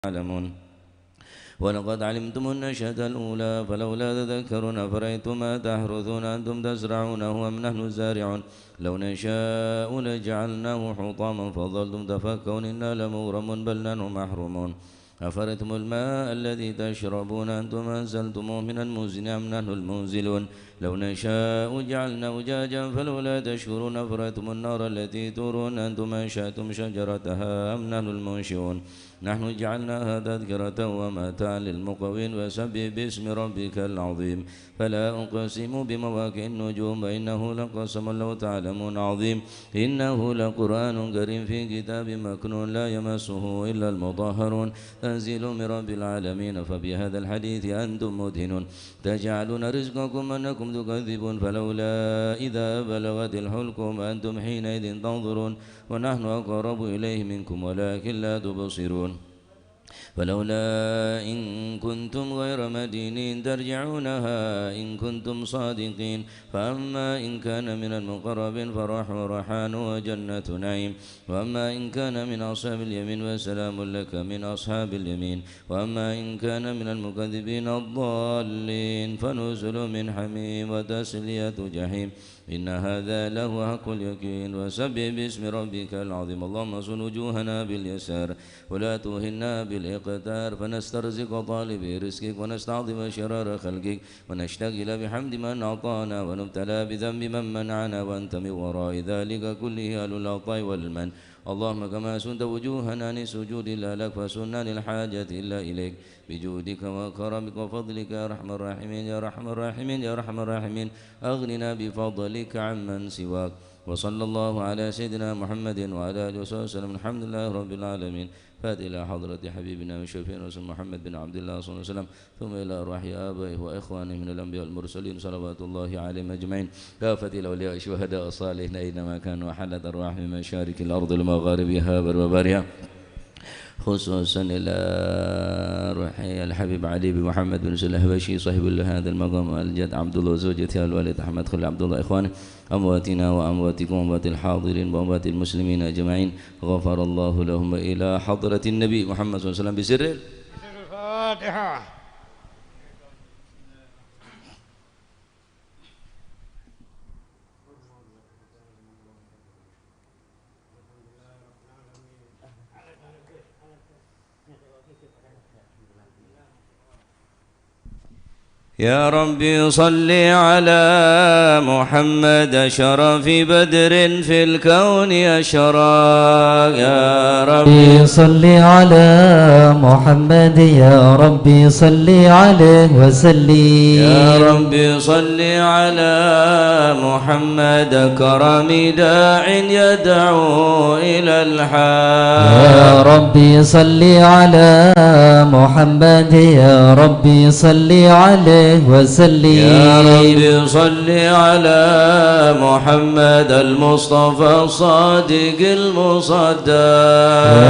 تعلمون ولقد علمتم النشأة الأولى فلولا تذكرون أفرأيتم ما تحرثون أنتم تزرعونه أم نحن الزارعون لو نشاء لجعلناه حطاما فظلتم تفكرون إنا لمغرمون بل نحن محرومون أفرأيتم الماء الذي تشربون أنتم أنزلتموه من المزن أم نحن المنزلون لو نشاء جعلناه أجاجا فلولا تشكرون أفرأيتم النار التي تورون أنتم أنشأتم شجرتها أم نحن المنشئون نحن جعلناها تذكرة ومتاعا للمقوين وسبح باسم ربك العظيم فلا أقسم بمواقع النجوم وإنه لقسم لو تعلمون عظيم إنه لقرآن كريم في كتاب مكنون لا يمسه إلا المطهرون تنزيل من رب العالمين فبهذا الحديث أنتم مدهنون تجعلون رزقكم أنكم تكذبون فلولا إذا بلغت الحلقوم أنتم حينئذ تنظرون ونحن أقرب إليه منكم ولكن لا تبصرون فلولا إن كنتم غير مدينين ترجعونها إن كنتم صادقين فأما إن كان من المقربين فراح ورحان وجنة نعيم وأما إن كان من أصحاب اليمين وسلام لك من أصحاب اليمين وأما إن كان من المكذبين الضالين فنزل من حميم وتسلية جحيم إن هذا لهو حق اليقين وسبح باسم ربك العظيم اللهم صل وجوهنا باليسار ولا توهنا بالإقتار فنسترزق طالب رزقك ونستعظم شرار خلقك ونشتغل بحمد من أعطانا ونبتلى بذنب من منعنا وأنت من وراء ذلك كله أهل العطاء والمن اللهم كما سنت وجوهنا للسجود إلا لك فسننا للحاجة إلا إليك بجودك وكرمك وفضلك يا أرحم الراحمين يا أرحم الراحمين يا أرحم الراحمين أغننا بفضلك عمن سواك وصلى الله على سيدنا محمد وعلى آله وصحبه وسلم الحمد لله رب العالمين فات إلى حضرة حبيبنا وشفيعنا رسول محمد بن عبد الله صلى الله عليه وسلم ثم إلى أرواح آبائه وإخوانه من الأنبياء والمرسلين صلوات الله عليهم أجمعين كافة الأولياء الشهداء الصالحين أينما كانوا وحلت أرواح من مشارق الأرض المغاربها وبربرها خصوصا إلى روح الحبيب علي بن محمد بن سلة الحبشي صاحب هذا المقام الجد عبد الله وزوجته الوالد أحمد خليل عبد الله إخوانه أمواتنا وأمواتكم وأموات الحاضرين وأموات المسلمين أجمعين غفر الله لهم إلى حضرة النبي محمد صلى الله عليه وسلم بسر الفاتحة. يا ربي صل على محمد شرف بدر في الكون أشراق يا ربي صل على محمد يا ربي صل عليه وسلم يا ربي صل على محمد كرم داع يدعو إلى الحق يا ربي صل على محمد يا ربي صل عليه وسلم يا ربي صل على محمد المصطفى الصادق المصدق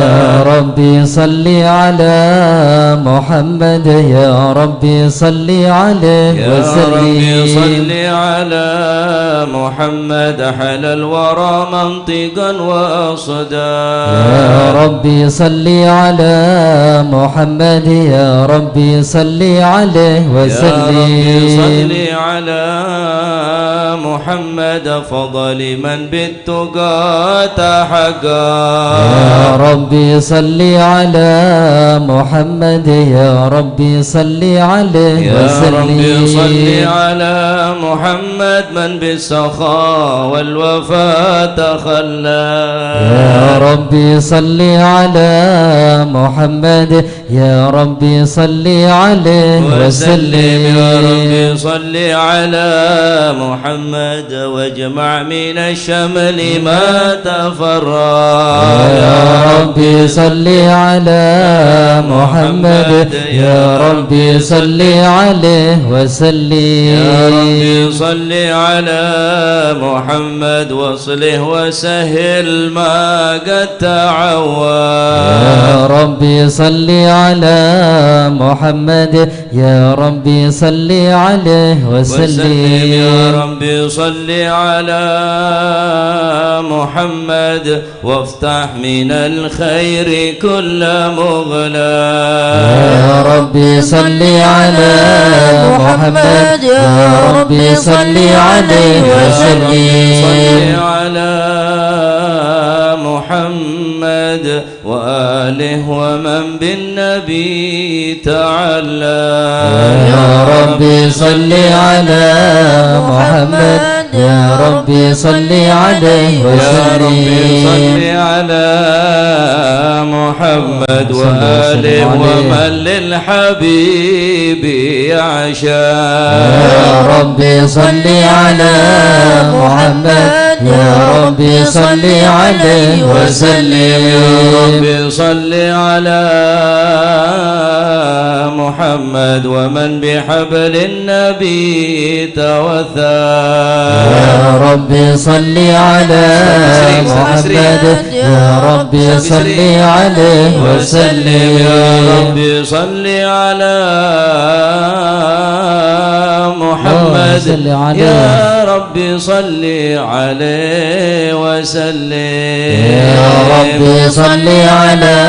يا ربي صل على محمد يا ربي صل عليه وسلم يا ربي صل على محمد حل الورى منطقا وأصدا يا ربي صل على محمد يا ربي صل عليه وسلم يا ربي صل على محمد فضل من بالتقى تحقا يا ربي صل على محمد يا ربي صل عليه وسلم يا ربي صل على محمد من بالسخاء والوفاء تخلى يا ربي صل على محمد يا ربي صل عليه وسلم يا ربي صل على محمد واجمع من الشمل ما تفرق يا ربي صل على محمد يا ربي صل عليه وسلم يا ربي صل على محمد واصلح وسهل ما قد تعوى يا ربي صل على محمد يا ربي صل عليه وسلم يا ربي ربي صل على محمد وافتح من الخير كل مغلاق. يا ربي صل على محمد يا ربي صل عليه وسلم. صل على محمد وآله ومن بالنبي تعالى. يا ربي صل على محمد يا ربي صل عليه وسلم. يا ربي صل على محمد وآله ومن للحبيب يعشى. يا ربي صل على محمد يا ربي صل عليه وسلم. يا ربي صل على محمد ومن بحبل النبي توثى. يا ربي صل على محمد يا ربي صل عليه وسلم. يا ربي صل على محمد يا ربي صل عليه وسلم. يا ربي صل على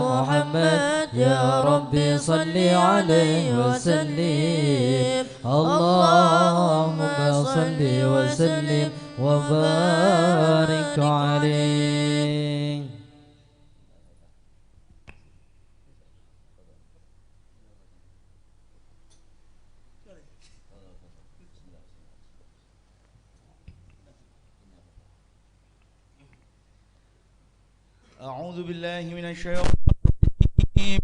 محمد يا ربي صل عليه وسلم. اللهم صل وسلم وبارك عليه. أعوذ بالله من الشيطان الرجيم.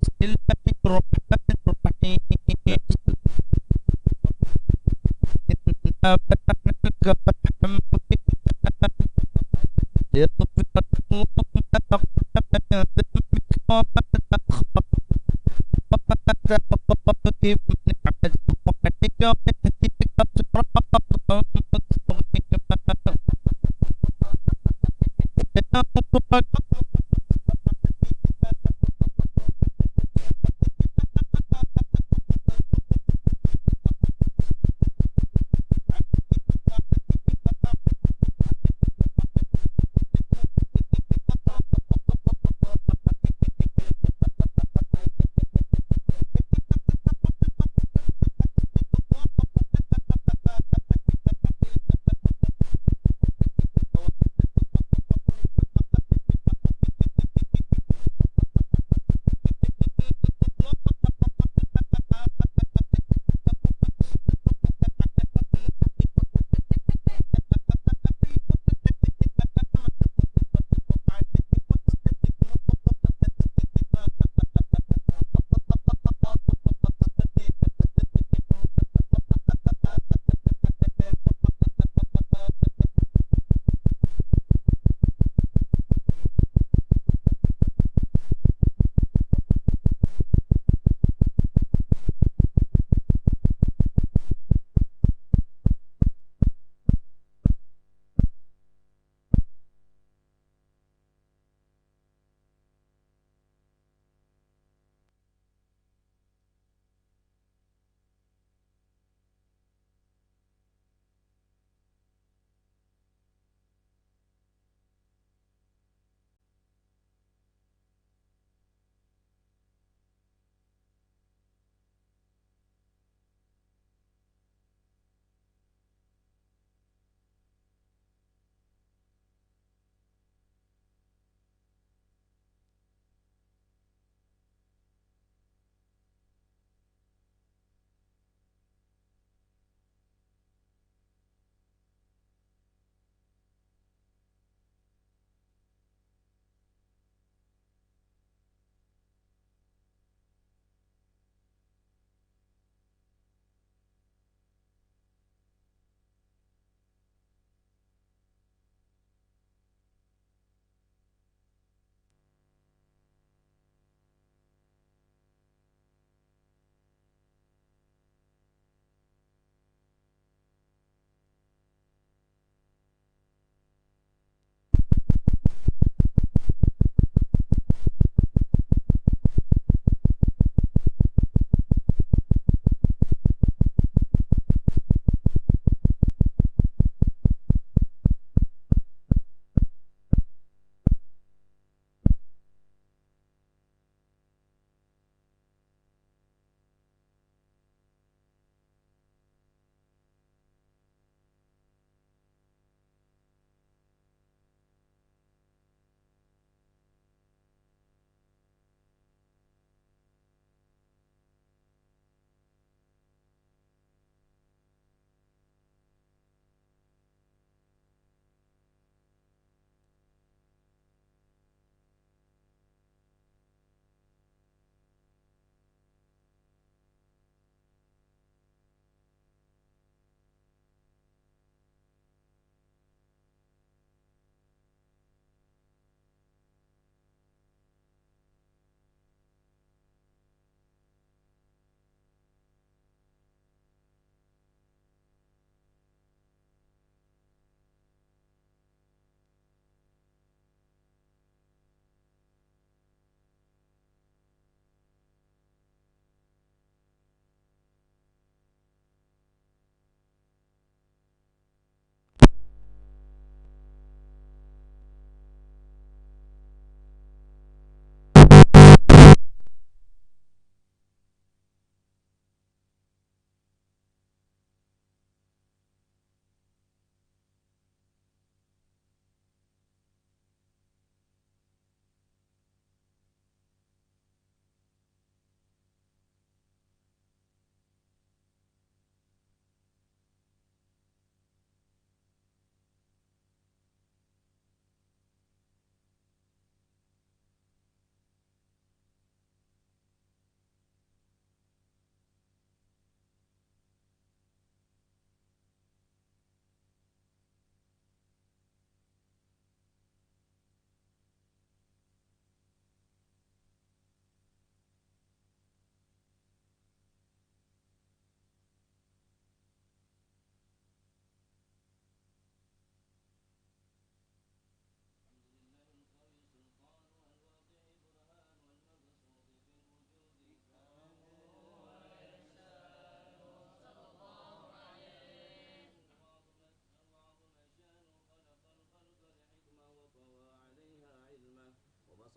بسم الله الرحمن الرحيم. إنا فتحنا لك فتحا مبينا ليغفر لك الله ما تقدم من ذنبك وما تأخر ويتم نعمته عليك ويهديك صراطا مستقيما.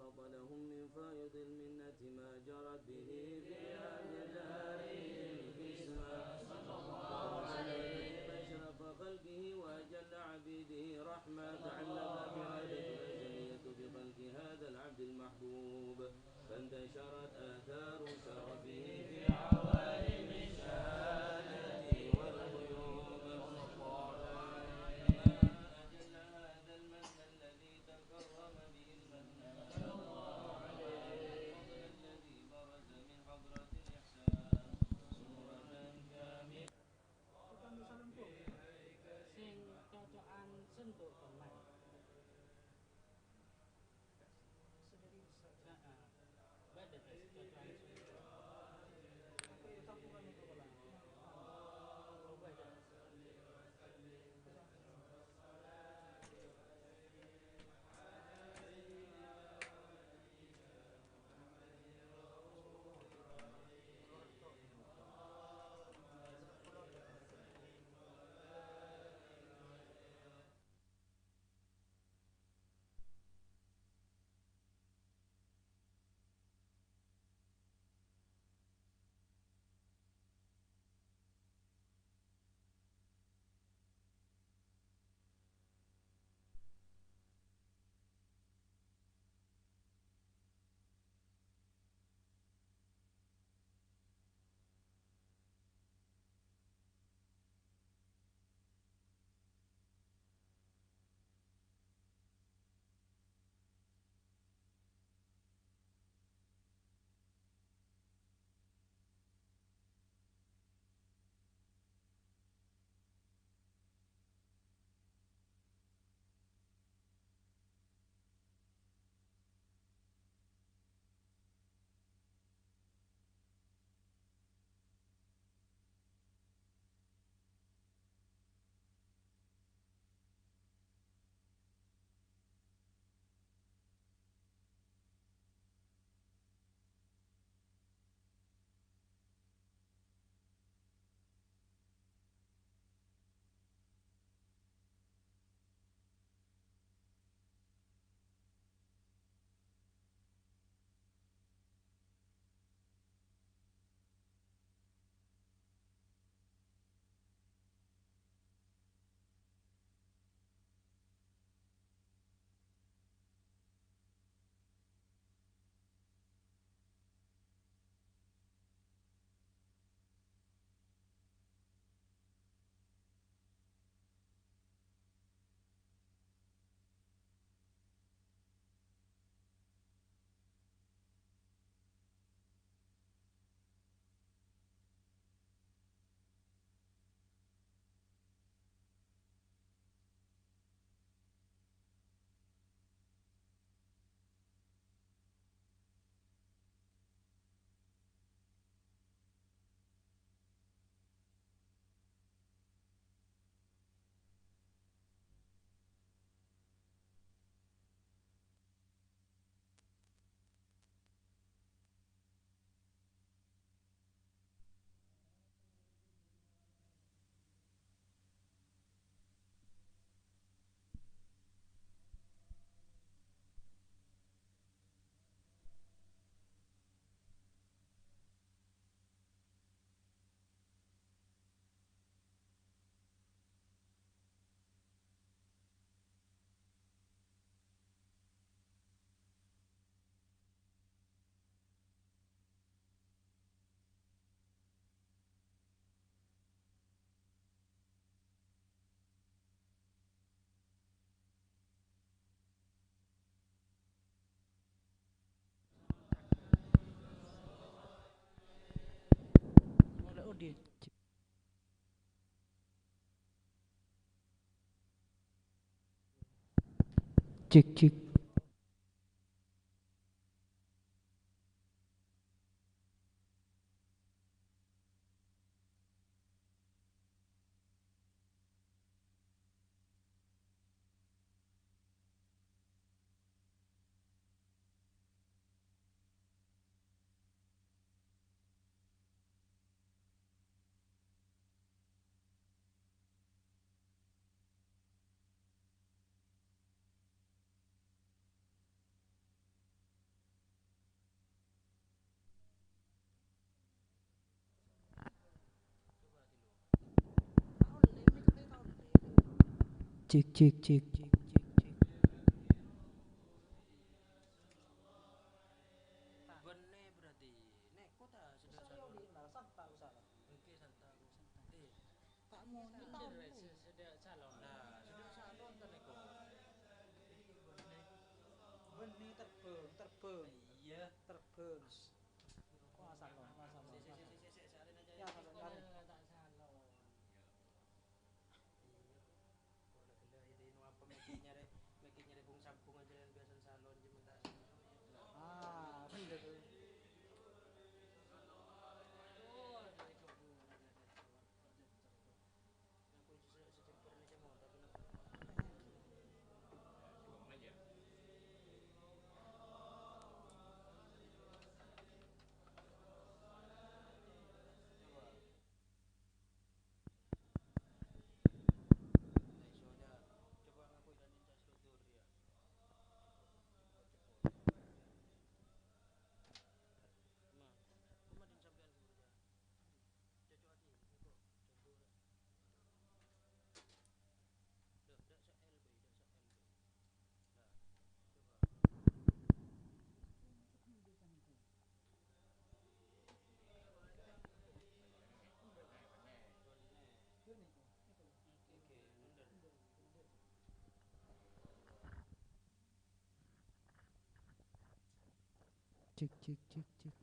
أفاض لهم من فائض المنة ما جرت به في أقدارهم في السماء أشرف خلقه وأجل عبيده رحمة تعلق بإرادة الأزلية بخلق هذا العبد المحبوب فانتشرت آثار شرفه في عوالم الشهادة والغيوب أجل هذا المن الذي تكرم به المنان الفضل الذي برز من حضرة الإحسان صورة كاملة sing cocokan sentuh teman sendiri beda tes cocokan sentuh apa itu campuran itu kalau oh beda oh dia cek cek Cik cik cik. Cik cik cik cik.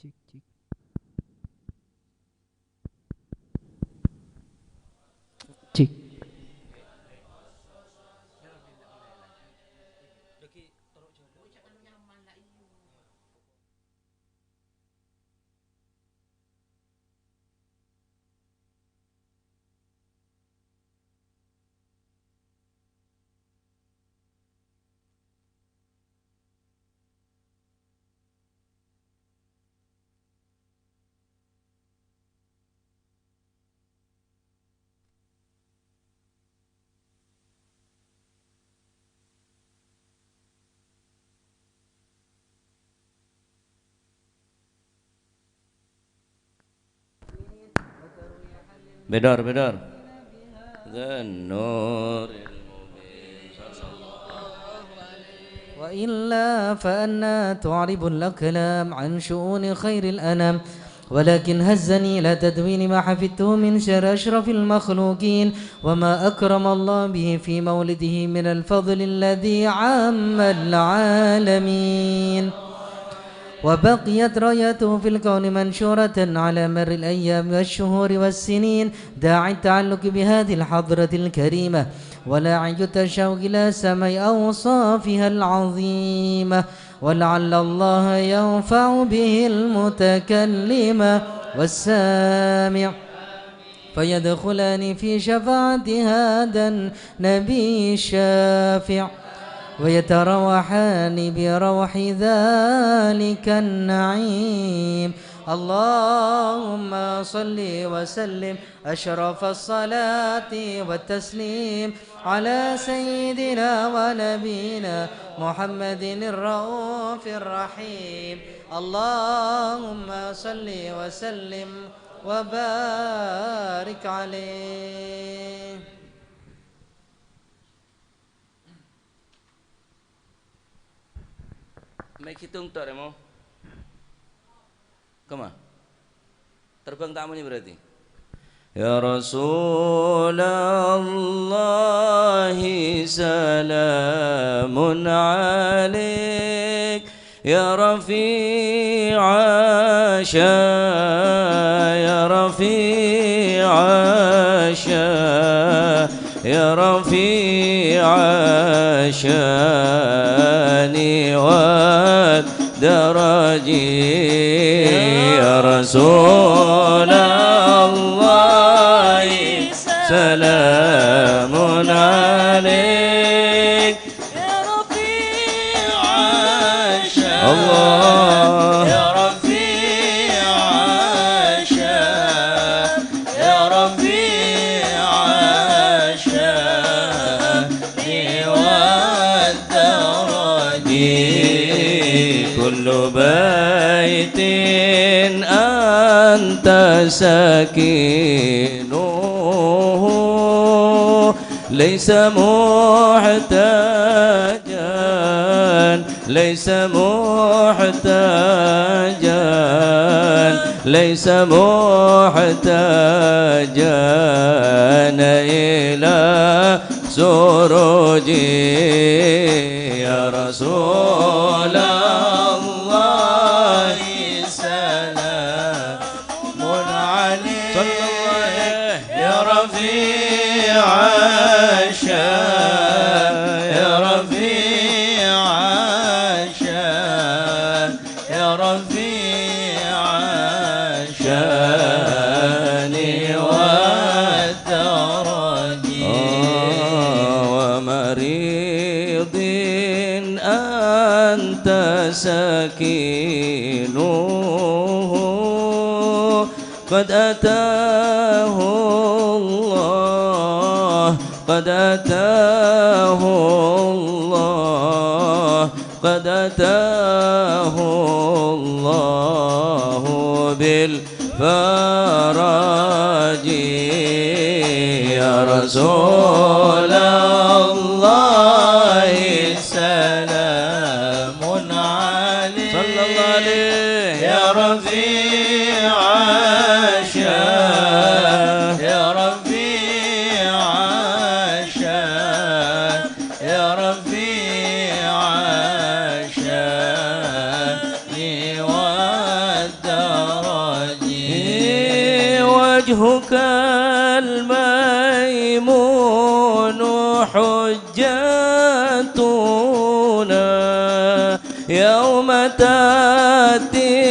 Cik cik. Cik. Bedor bedor. Dzan-nur وإلا فأنا تعرب الأكلام عن شؤون خير الأنام ولكن هزني إلى تدوين ما حفظته من شر أشرف المخلوقين وما أكرم الله به في مولده من الفضل الذي عام العالمين وبقيت رايته في الكون منشورة على مر الأيام والشهور والسنين داعي التعلق بهذه الحضرة الكريمة ولا التشوق إلى سمع أوصافها العظيمة ولعل الله ينفع به المتكلم والسامع فيدخلان في شفاعة هذا النبي الشافع ويتروحان بروح ذلك النعيم اللهم صل وسلم أشرف الصلاة والتسليم على سيدنا ونبينا محمد الرؤوف الرحيم اللهم صل وسلم وبارك عليه. Make hitung tak remo. Kemana? Terbang tamu ni berarti. Ya Rasulullah salamun alaik ya Rafi'a ya Rafi'a ya Rafi'a shani wa daraji ya Rasulullah الله يا رفيع الشان يا رفيع الشان والدرج كل بيت أنت سكينه ليس محتاجا ليس محتاجا ليس محتاجا إلى سروجي يا رسول الله سلام عليك يا رفيع الشان يا رفيع الشان يا رفيع الشان والدرج ومريض أنت سكينه قد أتاه الله قد أتاه الله قد أتاه الله بالفرج يا رسول الله سلام عليك صلى الله عليه يا رفيع الشان يا رفيع الشان يا رفيع الشان والدرج وجهك الميمون حجتنا يوم تأتي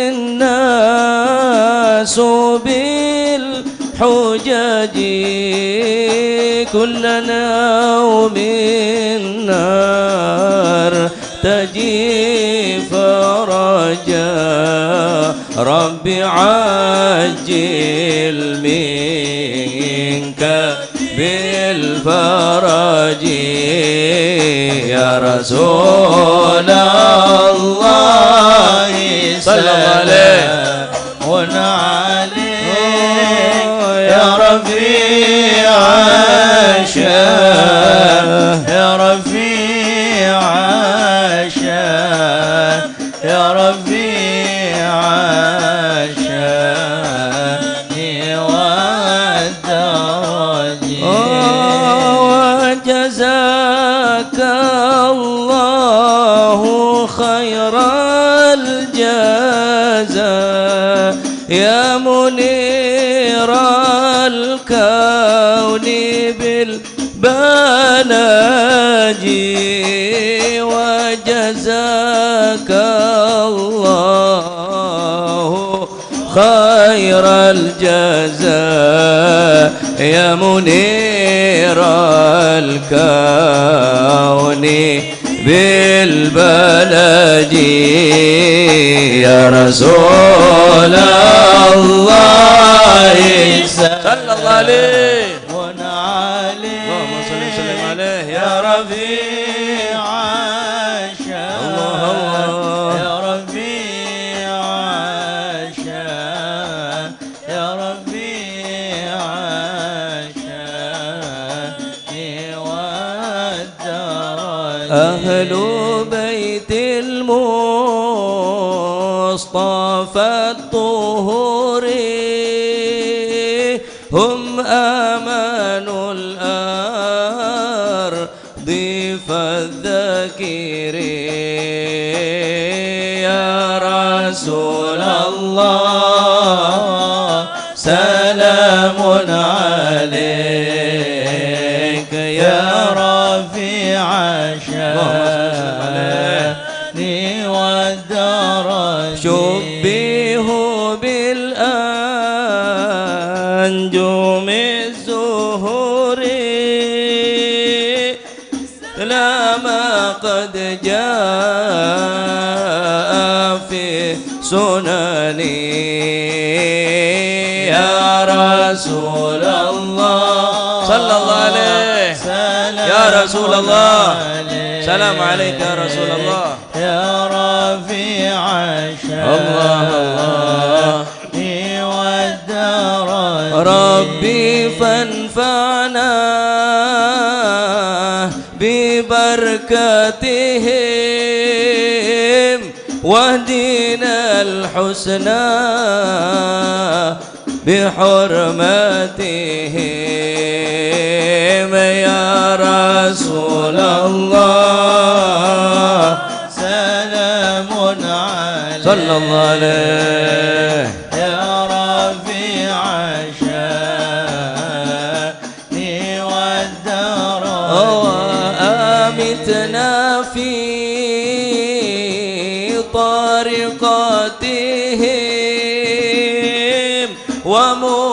الناس بالحجج كل نوم النار تجي فرجا رب عجل منك بالفرج يا رسول الله صلى الله عليه يا رفيع الشان يا رفيع الشان يا رفيع الشان والدرج وجزاك الله خير الجزاء يا منير الكون بالبلاج وجزاك الله خير الجزاء يا منير الكون بالبلد يا رسول الله صلى الله عليه اللهم صل وسلم عليه يا رفيع الشان يا رفيع الشان يا رفيع الشان والدرج أهل بيت المصطفى الطهور هم أمان الأرض فالذاكرين يا رسول الله سلام عليك يا رفيع الشان والدرج شبيه بالأنجم الزهور لما قد جاء في سنني يا رسول الله صلى الله عليه يا رسول الله سلام عليك يا رسول الله يا رفيع الله الله والدرجات ربي فانفعنا ببركاتهم واهدنا الحسنى بحرمتهم يا رسول الله سلام عليك صلى الله عليه يا رفيع شاني والدرجات آمتنا في طريقاتهم ومعافتهم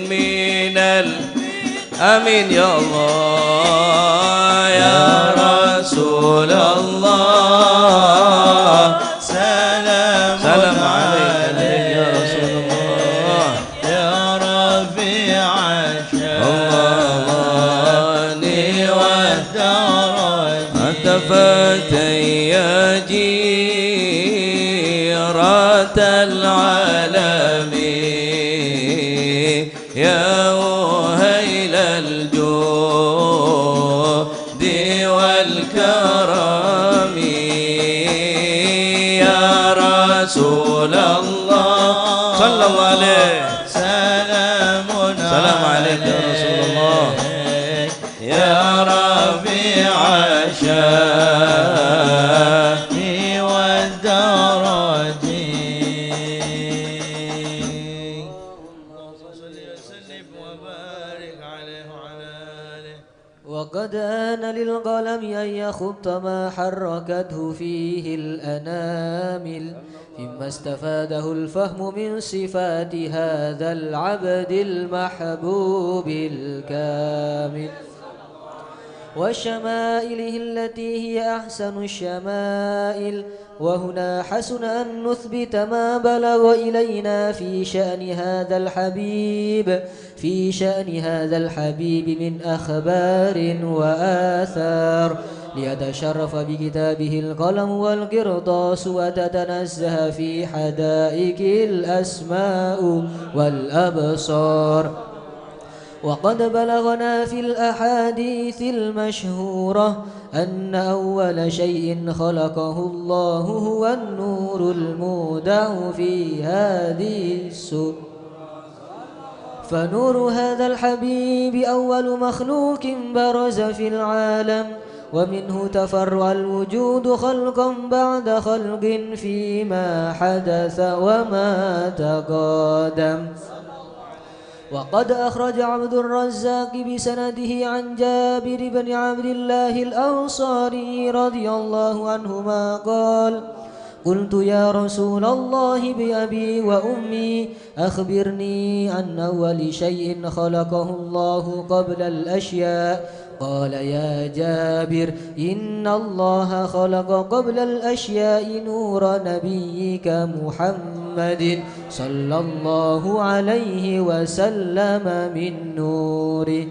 من آمين يا الله يا رسول الله سلام عليك يا رسول الله يا رفيع الله والدرجات أنت فتى يا جيرة العالم يا وهيل الجود والكرم يا رسول الله صلى الله عليه سلام عليك يا رسول الله يا رفيع شاني والدرجات صل وسلم وبارك عليه وعلى آله وقد آن للقلم أن يخط ما حركته فيه الأنامل مما استفاده الفهم من صفات هذا العبد المحبوب الكامل وشمائله التي هي أحسن الشمائل. وهنا حسن أن نثبت ما بلغ إلينا في شأن هذا الحبيب من أخبار وآثار ليتشرف بكتابه القلم والقرطاس وتتنزه في حدائق الأسماء والأبصار. وقد بلغنا في الأحاديث المشهورة أن أول شيء خلقه الله هو النور المودع في هذه السورة. فنور هذا الحبيب أول مخلوق برز في العالم، ومنه تفرع الوجود خلقا بعد خلق فيما حدث وما تقادم. وقد أخرج عبد الرزاق بسنده عن جابر بن عبد الله الأنصاري رضي الله عنهما قال: قلت يا رسول الله بأبي وأمي أخبرني عن أول شيء خلقه الله قبل الأشياء. قال: يا جابر إن الله خلق قبل الأشياء نور نبيك محمد صلى الله عليه وسلم من نوره.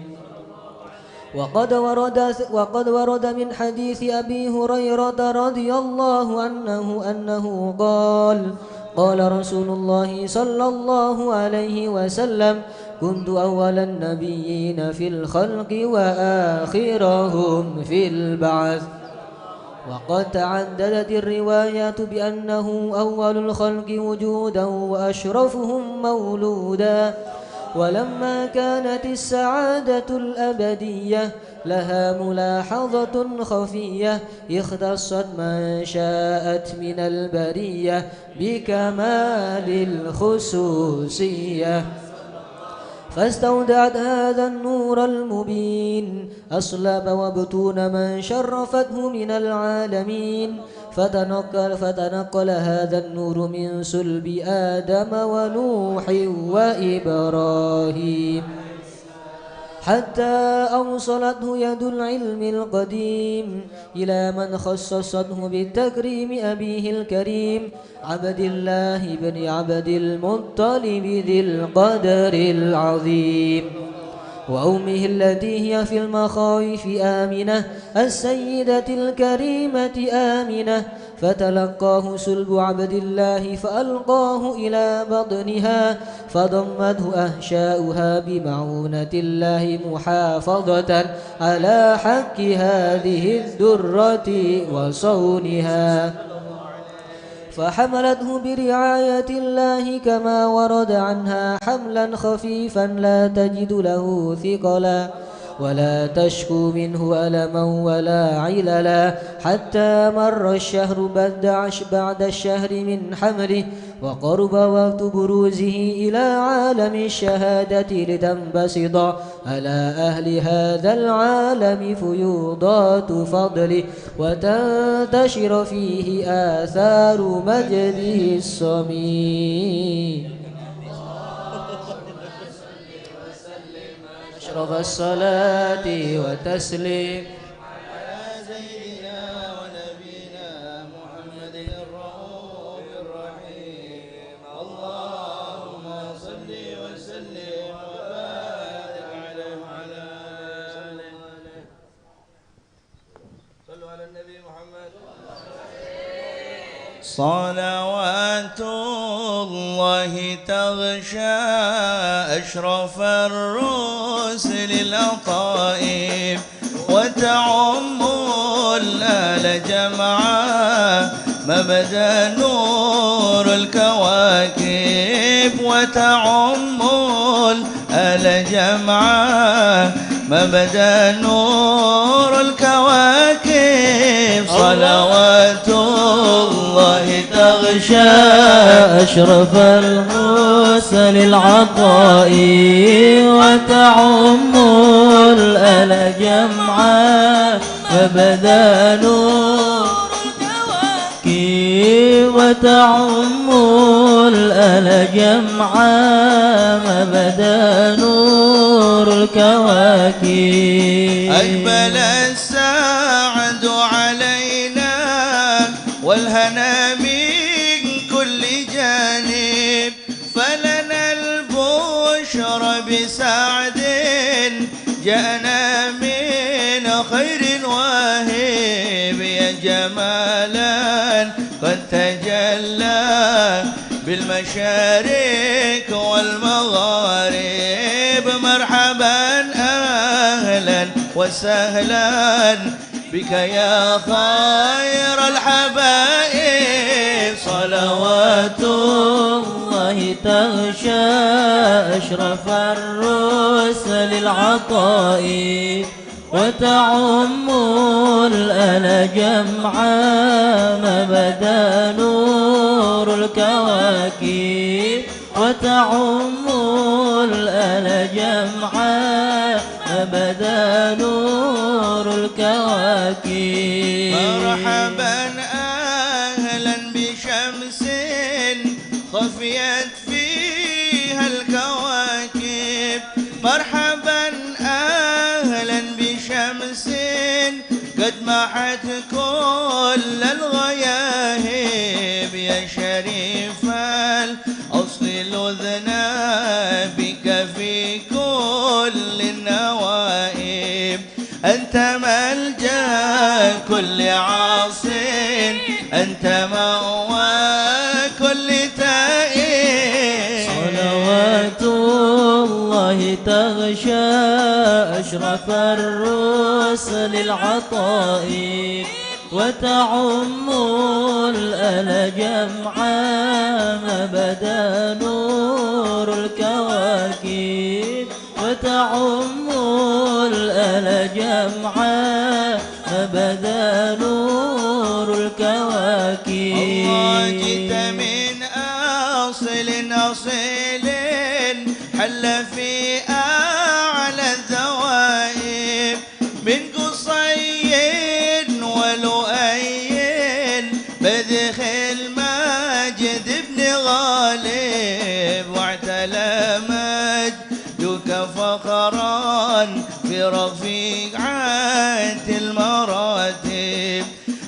وقد ورد من حديث أبي هريرة رضي الله عنه أنه قال رسول الله صلى الله عليه وسلم: كنت أول النبيين في الخلق وآخرهم في البعث. وقد تعددت الروايات بأنه أول الخلق وجودا وأشرفهم مولودا. ولما كانت السعادة الأبدية لها ملاحظة خفية اختصت من شاءت من البرية بكمال الخصوصية، فاستودعت هذا النور المبين أصلب وبطون من شرفته من العالمين، فتنقل هذا النور من صلب آدم ونوح وإبراهيم. حتى أوصلته يد العلم القديم إلى من خصصته بالتكريم أبيه الكريم عبد الله بن عبد المطلب ذي القدر العظيم، وأمه التي هي في المخاوف آمنة السيدة الكريمة آمنة، فتلقاه سلب عبد الله فألقاه إلى بطنها فضمته أهشاؤها بمعونة الله محافظة على حك هذه الدرة وصونها، فحملته برعاية الله كما ورد عنها حملا خفيفا لا تجد له ثقلا ولا تشكو منه ألما ولا عللا، حتى مر الشهر بعد الشهر من حمله وقرب وقت بروزه إلى عالم الشهادة لتنبسط على أهل هذا العالم فيوضات فضله وتنتشر فيه آثار مجده الصميم. أشرف الصلاة وتسليم على سيدنا ونبينا محمد الرؤوف الرحيم. اللهم صل وسلم وبارك عليه وعلى آله. صلوا على النبي محمد. صلوات الله تغشى أشرف الرسل الأطائب وتعم الآل جمعا مبدأ نور الكواكب وتعم الآل جمعا مبدأ نور الكواكب. صلوات الله تغشى أشرف الرسل العطاء وتعم الآل جمعا فبدا نور الكواكب وتعم الآل جمعا مبدا نور الكواكب. أقبل السعد علينا والهنا من كل جانب فلنا البشر بسعد جاءنا من خير واهب يا جمالا قد تجلى بالمشارق والمغارب. مرحبا أهلا وسهلا بك يا خير الحبائب. صلوات الله تغشى أشرف الرسل العطاء وتعم الآل جمعا مبدا نور الكواكب وتعم الآل جمعا مبدا نور الكواكب. مرحبا أهلا بشمس خفيت فيها الكواكب. مرحبا أهلا بشمس قد محت كل الغياهب يا شريف الأصل لذنا بك في كل النوائب. أنت ملجأ كل عاص أنت مأوى كل تائب. صلوات الله تغشى أشرف الرسل العطاء وتعم الآل جمعا مبدا نور الكواكب وتعم الآل جمعا مبدا نور الكواكب. الله جئت من أصل أصيل حل في أعلى الذوائب من قصي ولؤي بدخل ماجد بن غالب واعتلى مجدك فخرا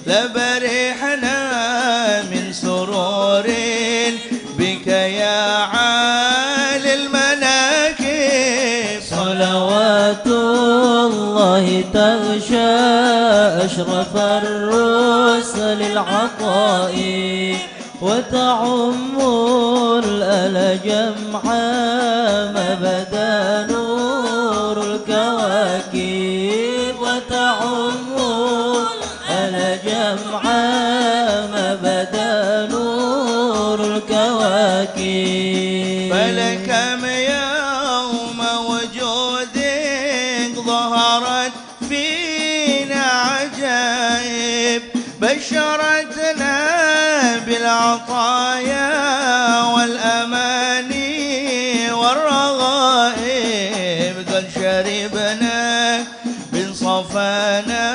لبرحنا من سرور بك يا عالي المناكب. صلوات الله تغشى أشرف الرسل العطاء وتعم الأل جمعا ما بدا نور الكواكب وتعم الأل جمعا ما بدا نور الكواكب. فلكم يوم وجودك ظهرت فينا عجائب بشرتنا بالعطايا والأماني والرغائب. قد شربنا من صفانا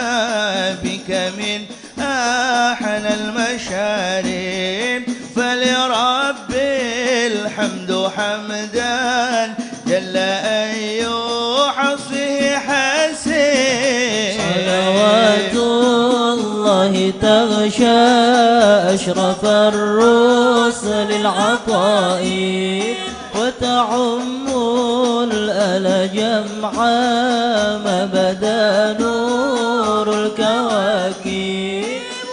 بك من أحلى المشارب. فلرب الحمد حمدا جل أن يحصيه حسين. صلوات الله تغشى أشرف الرسل العطاء وتعم الأل جمعا ما بدا نور الكواكب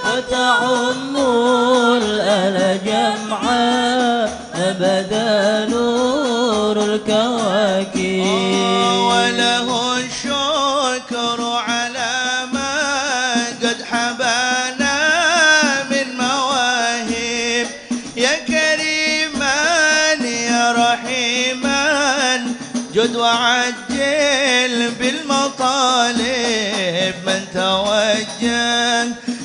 وتعم الأل جمعا ما بدا نور الكواكب. وله الشكر على ما قد حبانا من مواهب. يا كريما يا رحيما جد وعجل بالمطالب. من توجه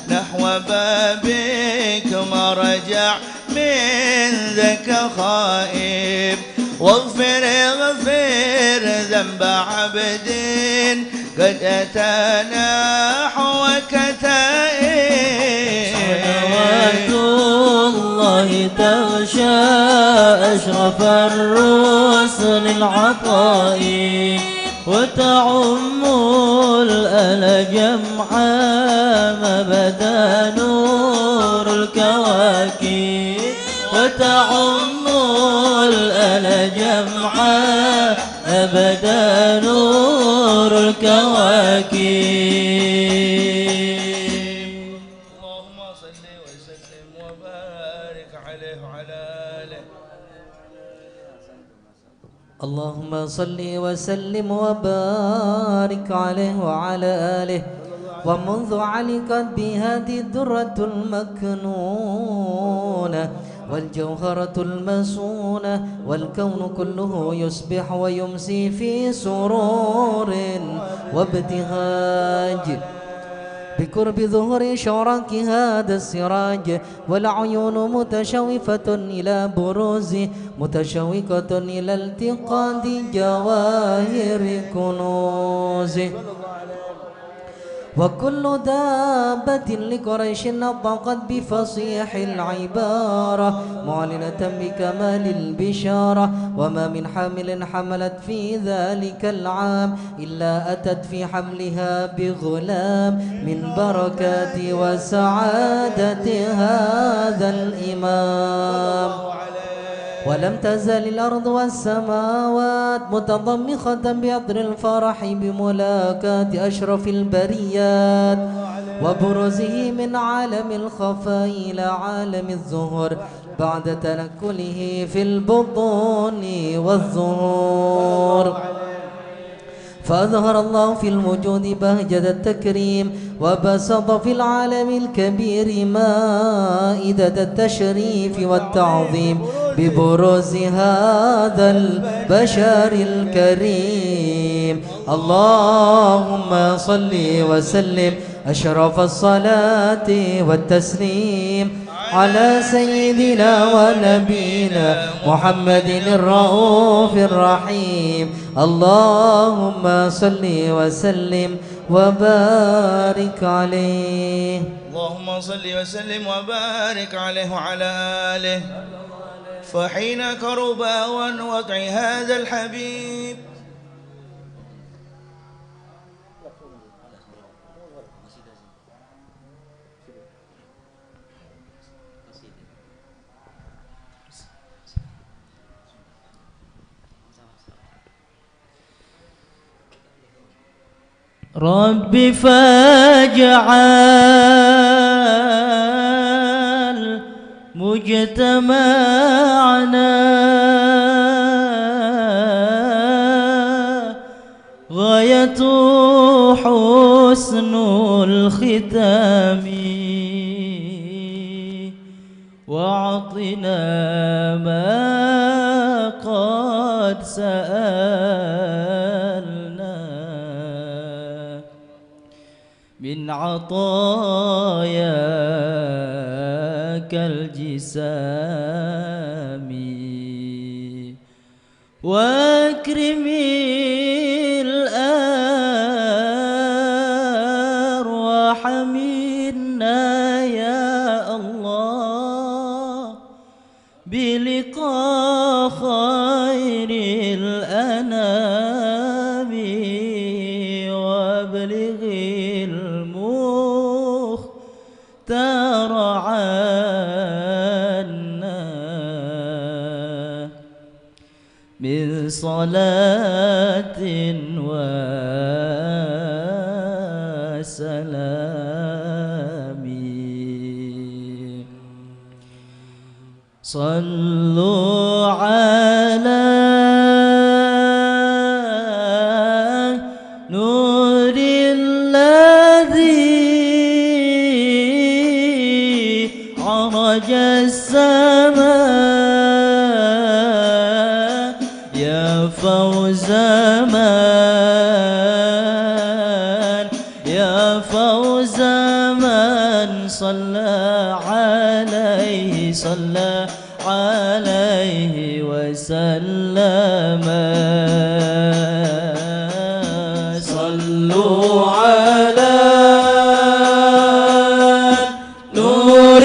نحو بابك ما رجع من ذاك خائب. واغفر ذنب عبد قد أتانا حوك تائب. صلوات الله تغشى أشرف الرسل العطاء وتعم الأل جمعا ما بدا نور الكواكب وتعم الأل جمعا أبدا نور الكواكب. اللهم صل وسلم وبارك عليه وعلى آله. اللهم صل وسلم وبارك عليه وعلى آله. ومنذ علقت بهذه الدرة المكنونة والجوهرة المسونة والكون كله يصبح ويمسي في سرور وابتهاج بقرب ظهور شعرك هذا السراج. والعيون متشوفة إلى بروزه متشوقة إلى التقاط جواهر كنوزه. وكل دابة لقريش نطقت بفصيح العبارة معلنة بكمال البشارة. وما من حامل حملت في ذلك العام إلا أتت في حملها بغلام من بركات وسعادة هذا الإمام. ولم تزل الأرض والسماوات متضمخة بعطر الفرح بملاقاة أشرف البريات وبرزه من عالم الخفاء إلى عالم الظهور بعد تنكله في البطون والظهور. فأظهر الله في الوجود بهجة التكريم وبسط في العالم الكبير مائدة التشريف والتعظيم ببروز هذا البشر الكريم. اللهم صل وسلم أشرف الصلاة والتسليم على سيدنا ونبينا محمد الرؤوف الرحيم. اللهم صل وسلم وبارك عليه. اللهم صل وسلم وبارك عليه وعلى آله. فحين كربا وضع هذا الحبيب رب فاجعل مجتمعنا غاية حسن الختام واعطنا ما قد سألنا من عطاياك الجسام واكرم الأرواح منا يا الله بلقاء خير الأنام وابلغ المختار عنا من صلاة وسلام صلوا على نور الذي عرج السماء يا فوز من يا فوز من صلى عليه صلى عليه وسلم صلوا على نور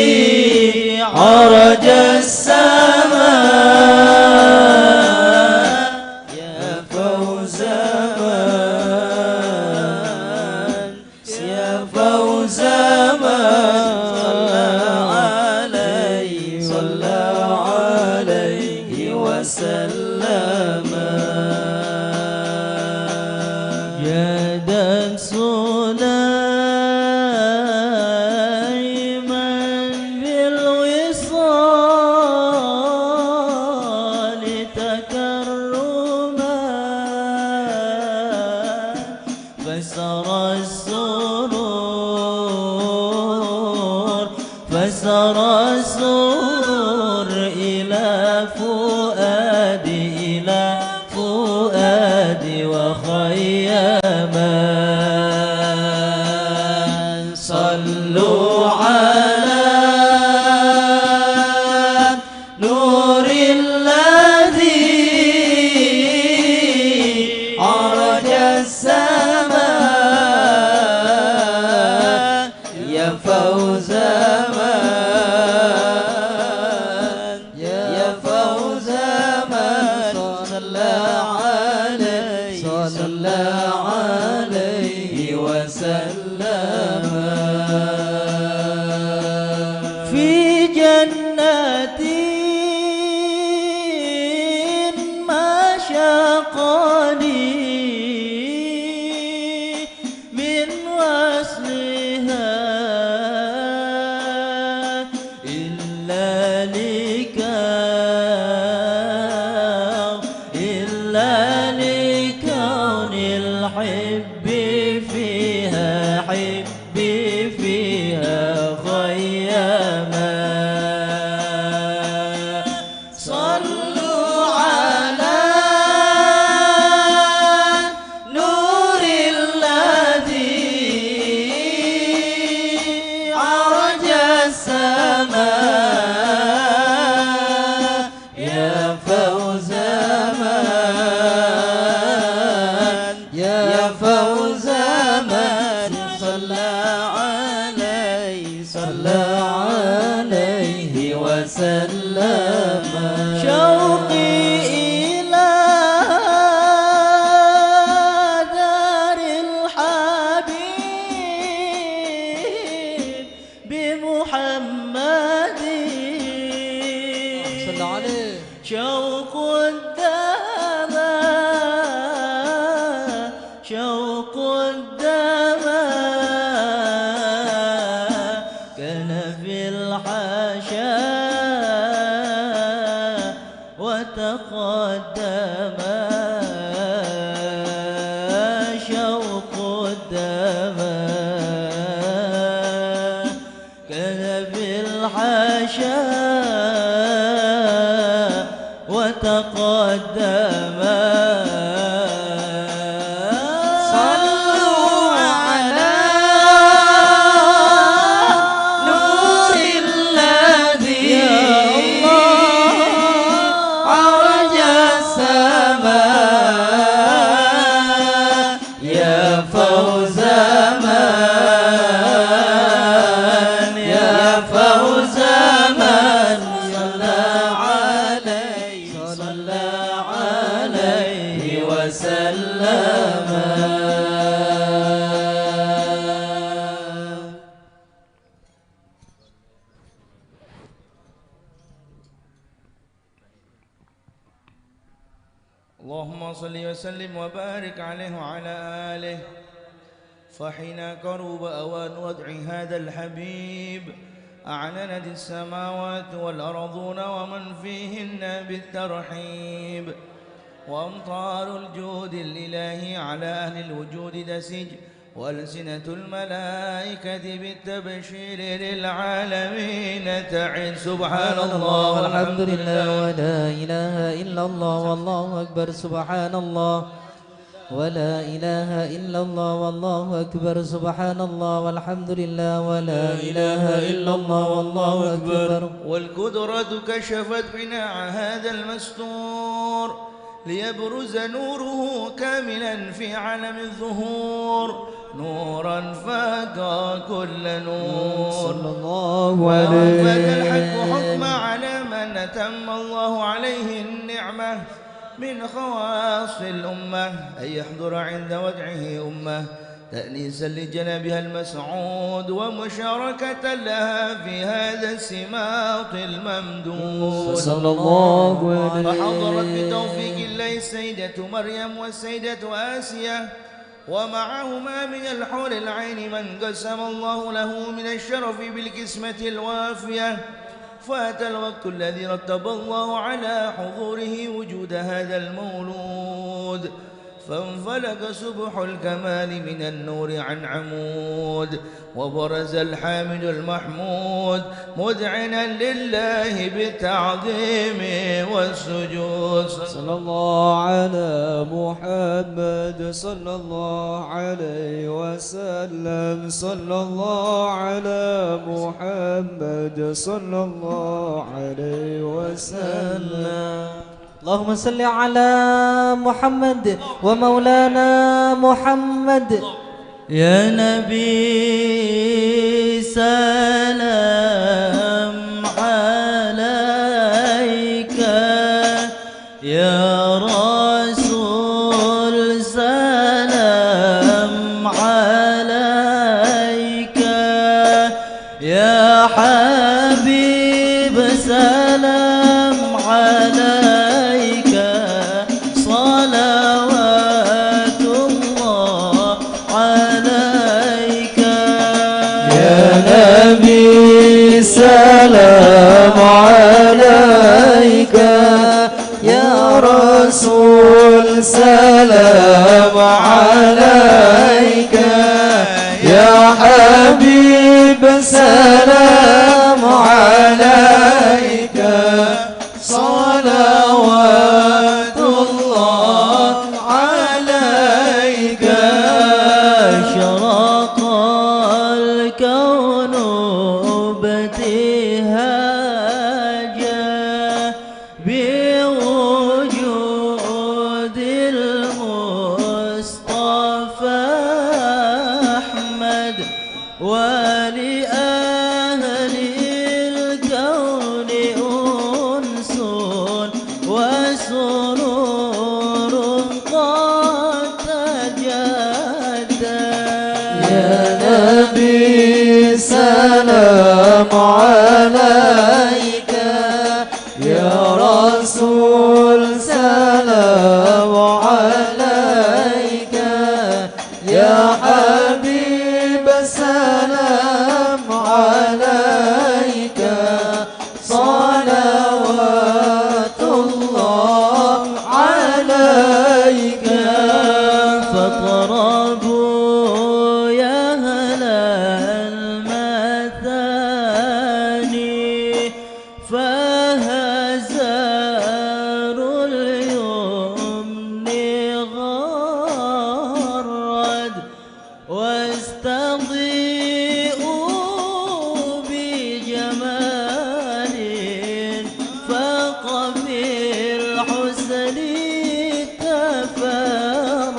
الذي عرج السماء يا فوز من يا فوز من صلى عليه وسلم جادا سليمان بالوصال تكرما فسر السرور فسر السرور إلى فؤادي وخيما صلوا على نور الذي عرج السماء يا فوز من يا فوز من صلى عليه وسلم في جنة ما شاق لي من وصلها إلا لكون الحب فيها حبي فيها خيما صلوا على نور الذي عرج السماء يا فوز من يا فوز شوق الدماء كان في الحاشا وتقدم شوق الدماء كان في الحاشا وتقدم اللهم صل وسلم وبارك عليه وعلى آله. فحين قرب أوان وضع هذا الحبيب أعلنت السماوات والأرضون ومن فيهن بالترحيب، وأمطار الجود الإلهي على أهل الوجود تسج، وألسنة الملائكة بالتبشير للعالمين تعد. سبحان الله والحمد لله ولا إله إلا الله والله أكبر. سبحان الله ولا إله إلا الله والله أكبر. سبحان الله والحمد لله ولا إله إلا الله والله أكبر. والقدرة كشفت بناع هذا المستور ليبرز نوره كاملا في عالم الظهور، نورا فاق كل نور. صلى الله وأنفذ عليه الحق حكم على من أتم الله عليه النعمة من خواص الأمة أن يحضر عند ودعه أمة تأنيسا لجنابها المسعود ومشاركة لها في هذا السماط الممدود. صلى الله عليه. فحضرت بتوفيق الله السيدة مريم والسيدة آسية ومعهما من الحور العين من قسم الله له من الشرف بالقسمة الوافية. فأتى الوقت الذي رتب الله على حضوره وجود هذا المولود، فانفلق سبح الكمال من النور عن عمود، وبرز الحامد المحمود مذعنا لله بالتعظيم والسجود. صلى الله على محمد صلى الله عليه وسلم. صلى الله على محمد صلى الله عليه وسلم. اللهم صل على محمد ومولانا محمد. يا نبي سلام عليك، يا رسول سلام عليك، يا حبيب سلام عليك، صلوات الله عليك. يا نبي سلام عليك، يا رسول سلام عليك، يا حبيب سلام عليك، صلوات الله عليك. شرق الكون ابتهاجا بوجود المصطفى أحمد، ولأهل الكون أنس وسرور قد تجدد. يا نبي سلام عليك، يا رسول سلام عليك، يا حبيب السلام عليك صلوات الله عليك فاقربوا يا هلا المثاني فهزار اليمن غرد واستضيئوا بجمال فاق في الحسن تفرد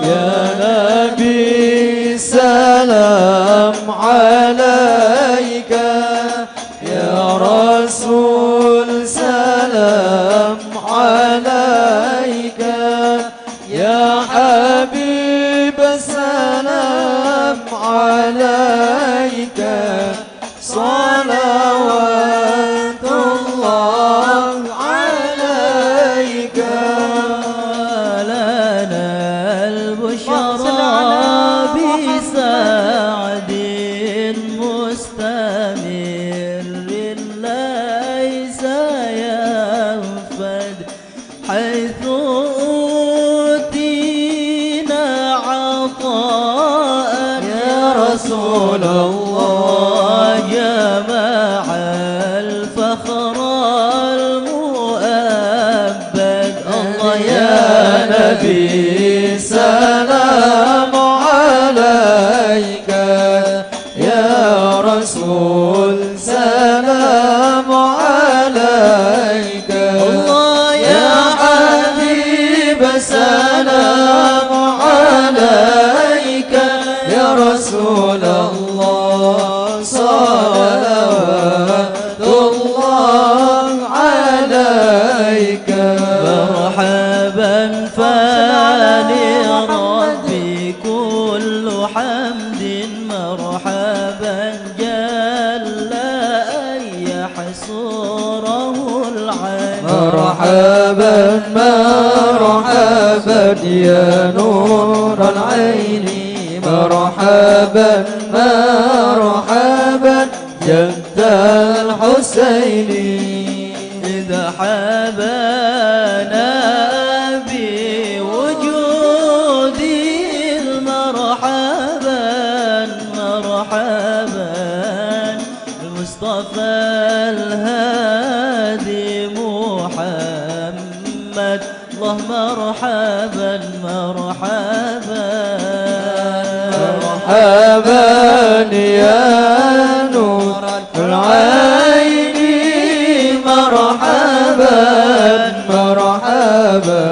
يا نبي سلام عليك يا رسول سلام عليك يا حبيب السلام عليك صلوات الله عليك لنا البشرى بسعد مستمر ليس ينفد حيث أوتينا عطاء يا رسول الله جمع الفخر المؤبد الله يا نبي سلام عليك يا رسول سلام عليك الله يا حبيب سلام عليك يا رسول الله صلوات الله عليك مرحبا فلربي كل حمد مرحبا جل أن يحصره العين مرحبا مرحبا يا نور العين مرحبا مرحبا جد الحسين إذا حبانا بوجودي مرحبا مرحبا المصطفى الهادي محمد الله مرحبا مرحبا مرحبا يا نور العين مرحبا مرحبا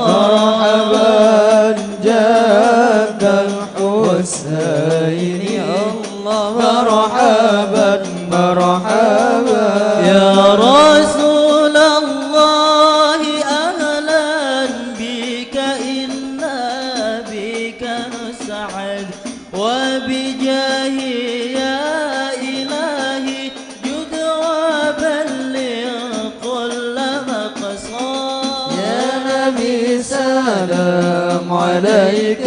مرحبا جد الحسين الله مرحبا مرحبا يا رسول الله أهلا بك إنا بك نسعد وبجاه يا إلهي جد وبلغ كل مقصود يا نبي سلام عليك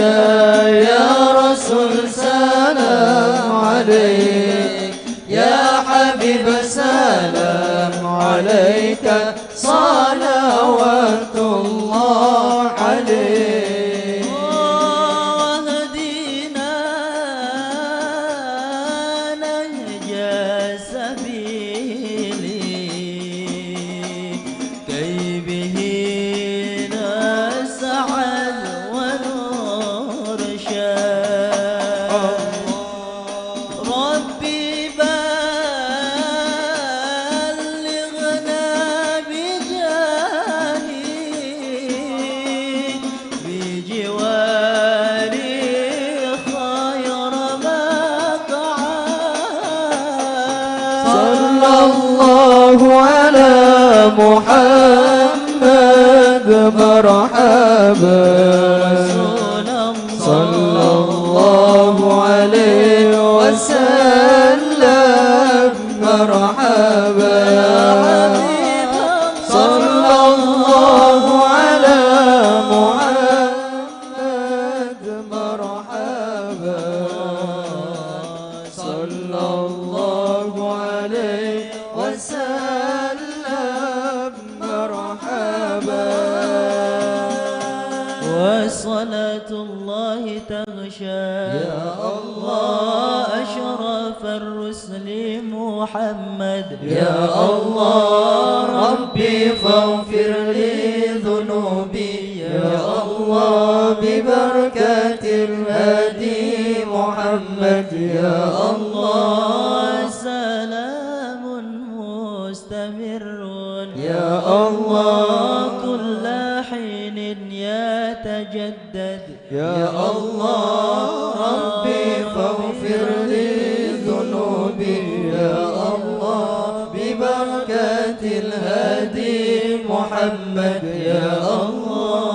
يا رسول سلام عليك يا حبيب سلام عليك صلوات الله عليك واهدنا نهج سبيلي كي به نسعد ونرشد ربي بلغنا بجاهي بجواري خير مقعد صلى الله على محمد مرحبا صلى الله عليه وسلم مرحبا صلى الله على محمد وصلاة الله تغشى يا الله أشرف الرسل محمد يا الله ربي فاغفر لي ذنوبي يا الله ببركة الهادي محمد يا الله سلام مستمر يا الله كل حين يتجدد يا الله ربي فاغفر لي ذنوبي يا الله ببركة الهادي محمد يا الله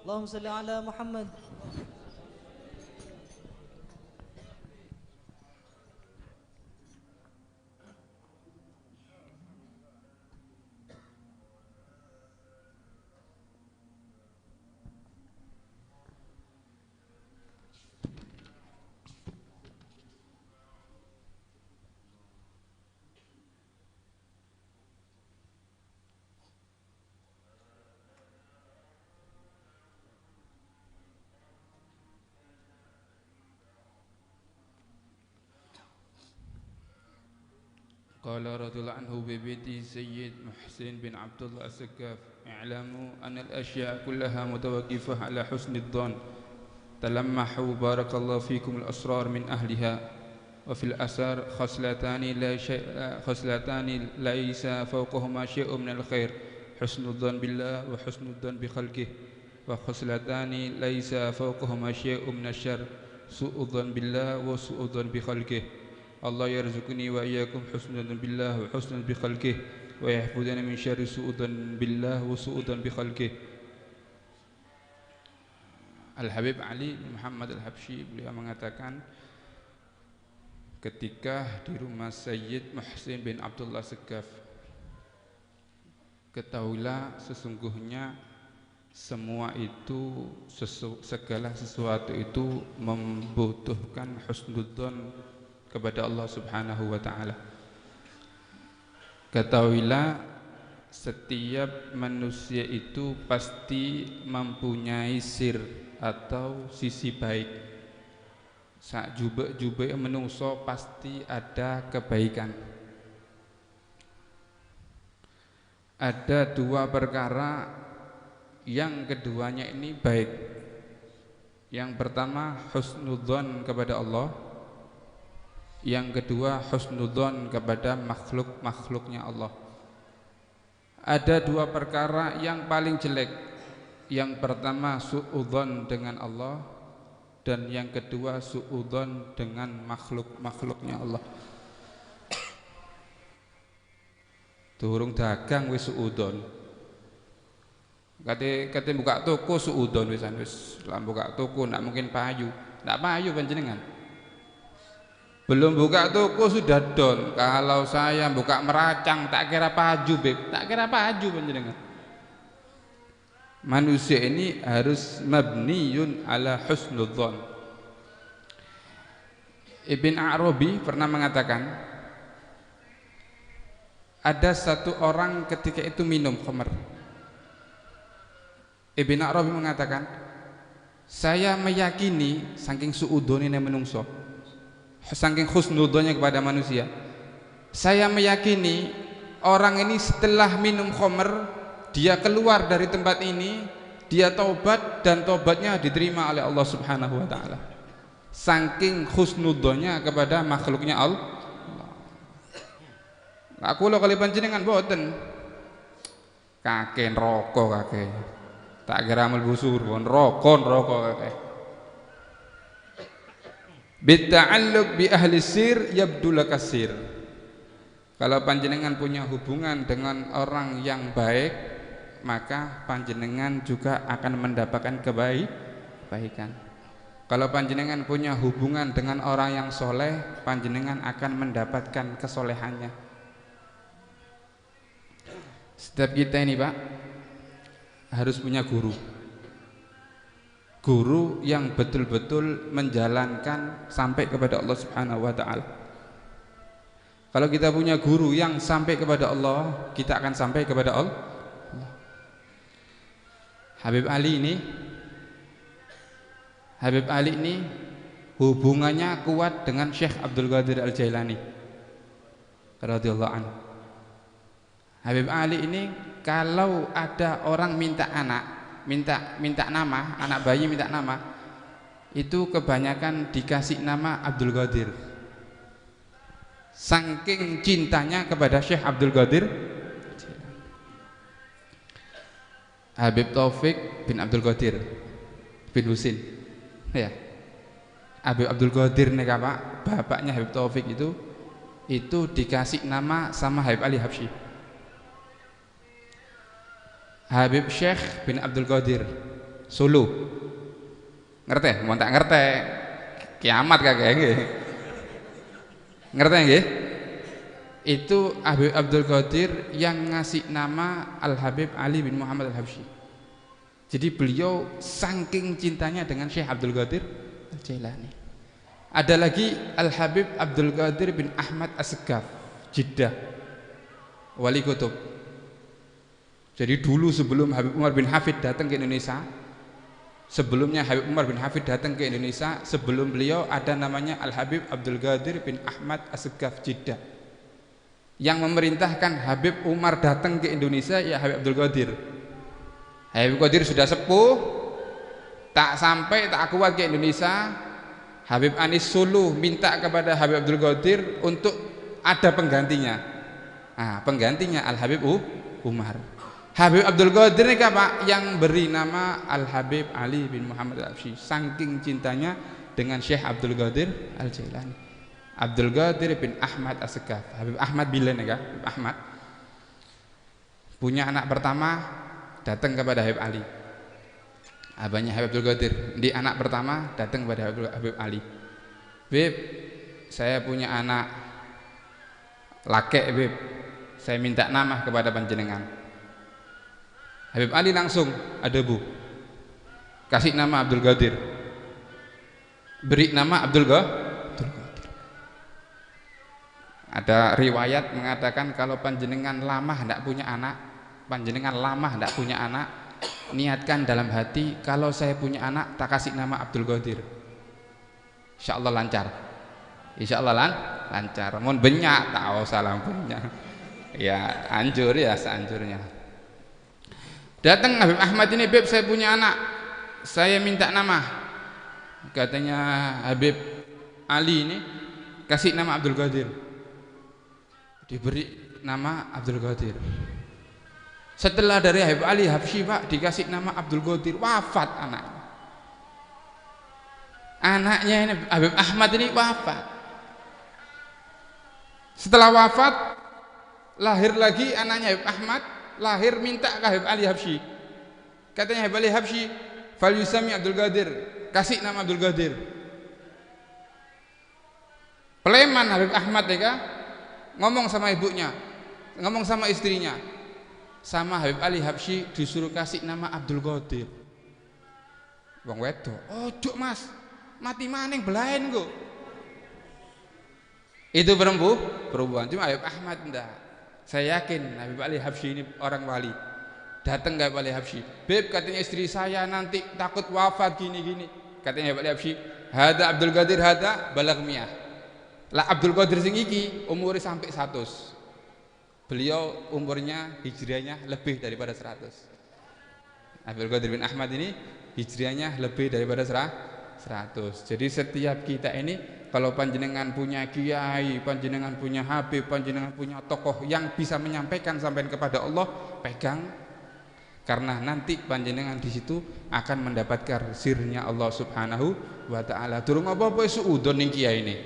اللهم صل على محمد. قال رضي الله عنه ببيت سيد محسن بن عبد الله السقاف: اعلموا أن الأشياء كلها متوقفة على حسن الظن، تلمحوا بارك الله فيكم الأسرار من أهلها. وفي الأثر خصلتان ليس فوقهما شيء من الخير: حسن الظن بالله وحسن الظن بخلقه. وخصلتان ليس فوقهما شيء من الشر: سوء الظن بالله وسوء الظن بخلقه. الله يرزقني وإياكم حسن الظن بالله وحسن بخلقه، ويحفظنا من شر سوء الظن بالله وسوء الظن بخلقه. Al-Habib Ali Muhammad Al-Habsyi, beliau mengatakan ketika di rumah Sayyid Muhsin bin Abdullah Segaf, ketahuilah sesungguhnya semua itu segala sesuatu itu membutuhkan husnudzon kepada Allah Subhanahu wa taala. Ketahuilah setiap manusia itu pasti mempunyai sir atau sisi baik. Sak jubek-jubek menungso pasti ada kebaikan. Ada dua perkara yang keduanya ini baik. Yang pertama husnudzon kepada Allah, yang kedua husnudzon kepada makhluk-makhluknya Allah. Ada dua perkara yang paling jelek. Yang pertama su'udzon dengan Allah, dan yang kedua su'udzon dengan makhluk-makhluknya Allah. Durung dagang wis su'udzon. Kate buka toko su'udzon wis lah buka toko ndak mungkin payu. Ndak payu panjenengan. Belum buka toko sudah don. Kalau saya buka meracang tak kira paju, Beb. Tak kira paju panjenengan. Manusia ini harus mabniyun ala husnudzon. Ibn Arabi pernah mengatakan, ada satu orang ketika itu minum khamr. Ibn Arabi mengatakan, saya meyakini saking suudzone menungso, saking husnudzonnya kepada manusia, saya meyakini orang ini setelah minum khamr, dia keluar dari tempat ini, dia taubat dan taubatnya diterima oleh Allah Subhanahu wa taala. Saking husnudzonnya kepada makhluknya Allah. Aku lo kali panjenengan boten. Kakek rokok kakek. Tak kira amal busur pun rokok kakek. Bitta'alluq bi ahli sir yabdu lakasir. Kalau panjenengan punya hubungan dengan orang yang baik, maka panjenengan juga akan mendapatkan kebaikan. Kalau panjenengan punya hubungan dengan orang yang soleh, panjenengan akan mendapatkan kesolehannya. Setiap kita ini Pak harus punya guru. Guru yang betul-betul menjalankan sampai kepada Allah Subhanahu wa taala. Kalau kita punya guru yang sampai kepada Allah, kita akan sampai kepada Allah. Habib Ali ini hubungannya kuat dengan Syekh Abdul Qadir Al-Jailani radhiyallahu anhu. Habib Ali ini kalau ada orang minta nama, anak bayi minta nama, itu kebanyakan dikasih nama Abdul Qadir. Saking cintanya kepada Syekh Abdul Qadir. Habib Taufik bin Abdul Qadir bin Husin, ya. Habib Abdul Qadir nih Pak, bapaknya Habib Taufik itu dikasih nama sama Habib Ali Habsyi. Habib Syekh bin Abdul Qadir Solo, ngerti? Mau tak ngerti? Kiamat kakek nggih. Ngerti nggih? Itu Habib Abdul Qadir yang ngasih nama Al Habib Ali bin Muhammad Al Habsyi. Jadi beliau saking cintanya dengan Syekh Abdul Qadir Al-Jailani. Ada lagi Al Habib Abdul Qadir bin Ahmad As-Segaf Jeddah, wali kutub. Jadi dulu sebelum Habib Umar bin Hafid datang ke Indonesia, sebelumnya Habib Umar bin Hafid datang ke Indonesia, sebelum beliau ada namanya Al Habib Abdul Qadir bin Ahmad As-Segaf Jeddah. Yang memerintahkan Habib Umar datang ke Indonesia ya Habib Abdul Qadir. Habib Qadir sudah sepuh, tak sampai tak kuat ke Indonesia, Habib Anis Sulu minta kepada Habib Abdul Qadir untuk ada penggantinya. Nah, penggantinya Al Habib Umar. Habib Abdul Qadir ini Pak yang beri nama Al Habib Ali bin Muhammad Al Habsyi, saking cintanya dengan Syekh Abdul Qadir Al-Jailani. Abdul Qadir bin Ahmad As-Segaf, Habib Ahmad Bilen ya, Habib Ahmad punya anak pertama, datang kepada Habib Ali. Abahnya Habib Abdul Qadir, di anak pertama datang kepada Habib Ali. Beb, saya punya anak laki, Beb. Saya minta nama kepada panjenengan. Habib Ali langsung, ada Bu, kasih nama Abdul Qadir, beri nama Abdul Qadir. Ada riwayat mengatakan kalau panjenengan lama hendak punya anak, niatkan dalam hati, kalau saya punya anak tak kasih nama Abdul Qadir, insya Allah lancar, insya Allah lancar. Mohon banyak tahu salam banyak, ya anjur ya seanjurnya. Datang Habib Ahmad ini, Beb saya punya anak, saya minta nama. Katanya Habib Ali ini kasih nama Abdul Qadir, diberi nama Abdul Qadir. Setelah dari Habib Ali Habsyi Pak dikasih nama Abdul Qadir, wafat anaknya ini Habib Ahmad ini wafat. Setelah wafat lahir lagi anaknya Habib Ahmad, lahir minta ke Habib Ali Habsyi. Katanya Habib Ali Habsyi, fal yusami Abdul Qadir, kasih nama Abdul Qadir. Peleman Habib Ahmad ya, ngomong sama ibunya, ngomong sama istrinya, sama Habib Ali Habsyi disuruh kasih nama Abdul Qadir. Wong wedok, ojo Mas, mati maning belain kok. Itu perempuan, cuma Habib Ahmad enggak. Saya yakin Habib Ali Habsyi ini orang wali. Datang ke Habib Ali Habsyi, Beb katanya istri saya nanti takut wafat gini-gini. Katanya Habib Ali Habsyi, hada Abdul Qadir hada balag miyah. Lah Abdul Qadir sing iki umurnya sampai 100. Beliau umurnya hijriahnya lebih daripada 100. Abdul Qadir bin Ahmad ini hijriahnya lebih daripada 100. Jadi setiap kita ini kalau panjenengan punya kiai, panjenengan punya habib, panjenengan punya tokoh yang bisa menyampaikan sampai kepada Allah, pegang, karena nanti panjenengan di situ akan mendapatkan sirnya Allah Subhanahu wa taala. Durung apa-apa suudon ning kiai ini.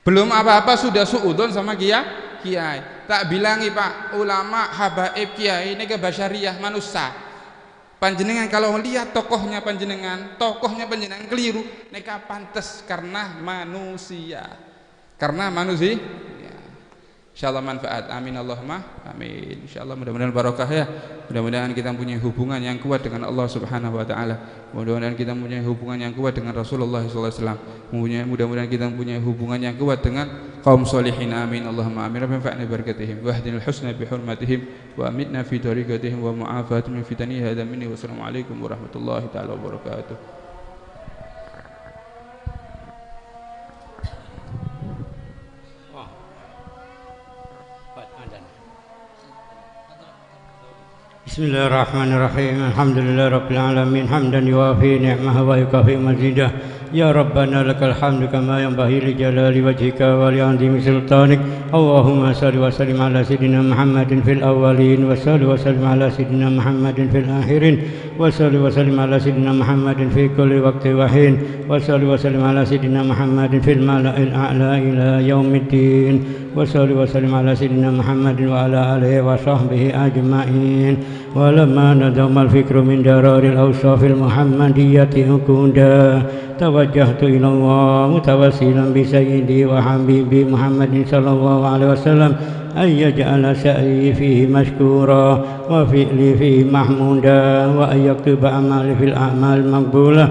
Belum apa-apa sudah suudon sama kiai. Tak bilangi Pak, ulama habaib kiai ini ke basyariah manusia. Panjenengan kalau melihat tokohnya panjenengan keliru, neka pantes karena manusia. Karena manusia. Ya. Insyaallah manfaat. Amin Allahumma amin. Insyaallah mudah-mudahan barokah ya. Mudah-mudahan kita punya hubungan yang kuat dengan Allah Subhanahu wa taala. Mudah-mudahan kita punya hubungan yang kuat dengan Rasulullah sallallahu alaihi wasallam. Mudah-mudahan kita punya hubungan yang kuat dengan kaum solihin. Amin Allahumma amin. Rabbana fa'na barakatihim wa ahdinal husna bi hurmatihim wa amitna fi tariqatihim wa mu'afatihim min fitani hadha minni wa assalamu alaikum warahmatullahi taala wabarakatuh. بسم الله الرحمن الرحيم الحمد لله رب العالمين حمدا يوافي نعمه ويكافئ مزيده يا ربنا لك الحمد كما ينبغي لجلال وجهك ولعظيم سلطانك اللهم صل وسلم على سيدنا محمد في الأولين وصل وسلم على سيدنا محمد في الآخرين وصل وسلم على سيدنا محمد في كل وقت وحين وصل وسلم على سيدنا محمد في الملأ الأعلى إلى يوم الدين وصل وسلم على سيدنا محمد وعلى آله وصحبه أجمعين ولما ندم الفكر من درار الأوصاف المحمدية أكودا توجهت إلى الله متوسلا بسيدي وحبيبي محمد صلى الله عليه وسلم أن يجعل سعي فيه مشكورا وفعلي فيه محمودا وأن يكتب أعمالي في الأعمال المقبولة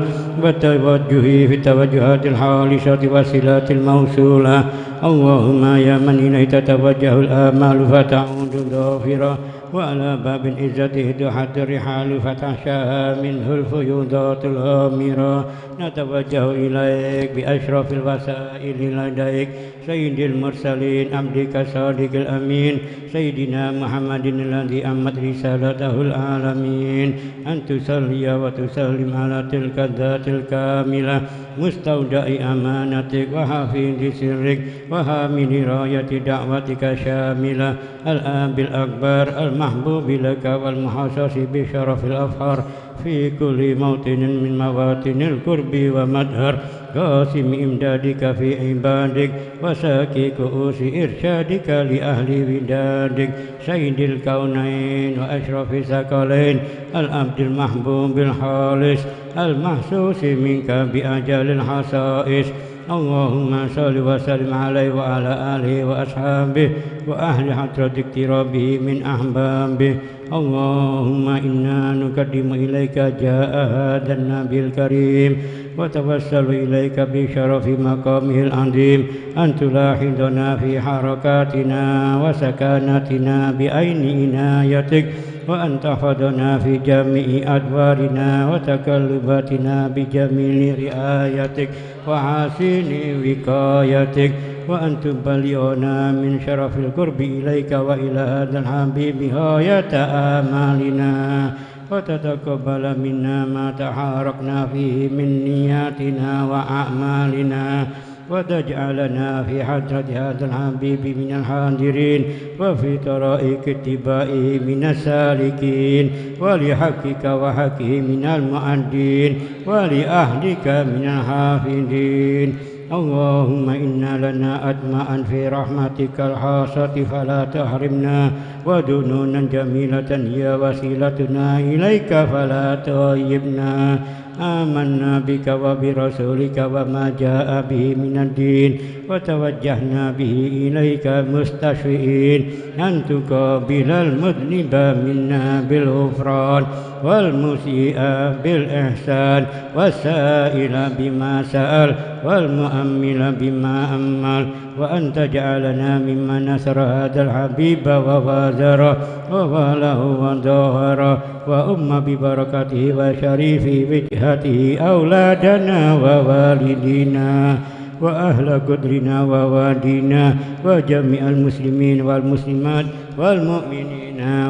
وتوجهي في التوجهات الحالشة والصلات الموصولة اللهم يا من إليه تتوجه الآمال فتعود ظافرا وعلى باب العزة دحت الرحال فتحشاها منه الفيوضات الغامرة نتوجه إليك بأشرف الوسائل لديك سيد المرسلين عبدك الصادق الأمين سيدنا محمد الذي أمت رسالته العالمين أن تصلي وتسلم على تلك الذات الكاملة مستودع أمانتك وحافظ سرك وحامل راية دعوتك شاملة الآب الأكبر المحبوب لك والمحسس بشرف الأفخار في كل موطن من مواطن القرب ومدهر قاسم إمدادك في عبادك وساكي كؤوس إرشادك لأهل ودادك سيد الكونين وأشرف الثقلين العبد المحبوب الخالص المحسوس منك بأجل الحصائص اللهم صل وسلم عليه وعلى آله وأصحابه وأهل حضرة اقترابه من أحبابه اللهم إنا نقدم إليك جاء هذا النبي الكريم وتوسل إليك بشرف مقامه العظيم أن تلاحظنا في حركاتنا وسكناتنا بعين عنايتك وأن تحفظنا في جميع أدوارنا وتقلباتنا بجميل رعايتك وحسن وقايتك وأن تبلغنا من شرف القرب إليك وإلى هذا الحبيب غاية آمالنا وتتقبل منا ما تحاركنا فيه من نياتنا وأعمالنا وتجعلنا في حضرة هذا الحبيب من الحاضرين وفي طرائق اتباعه من السالكين ولحقك وحقه من المؤدين ولأهلك من الحافظين اللهم إنا لنا أدماء في رحمتك الخاصة فلا تحرمنا ودنونا جميلة هي وسيلتنا إليك فلا تغيبنا آمنا بك وبرسولك وما جاء به من الدين وتوجهنا به إليك مستشفئين أن تقابل المذنب منا بالغفران والمسيء بالإحسان والسائل بما سأل والمؤمل بما أمل وأن تجعلنا ممن نصر هذا الحبيب ووازره وواله وظاهره وأم ببركته وشريف وجهته أولادنا ووالدينا وأهل قدرنا ووادينا وجميع المسلمين والمسلمات والمؤمنين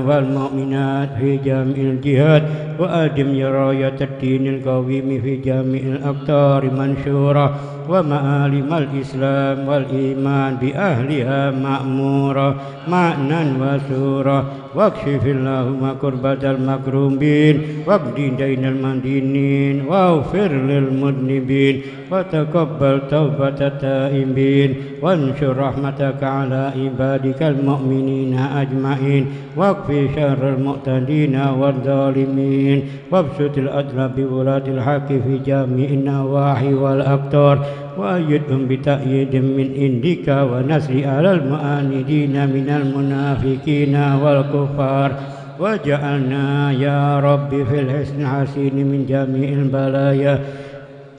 والمؤمنات في جميع الجهات وأدم راية الدين القويم في جميع الأقطار منشورة ومعالم الإسلام والإيمان بأهلها مأمورة معنى وسورة واكشف اللهم كربة المكروبين واقض دين المدينين واغفر للمذنبين وتقبل توبة التائبين وانشر رحمتك على عبادك المؤمنين أجمعين واكفي شر المعتدين والظالمين وابسط العدل بولاة الحق في جميع النواحي والأقطار وأيدهم بتأييد من عندك ونصر على المعاندين من المنافقين والكفار وجعلنا يا رب في الحسن الحسين من جميع البلايا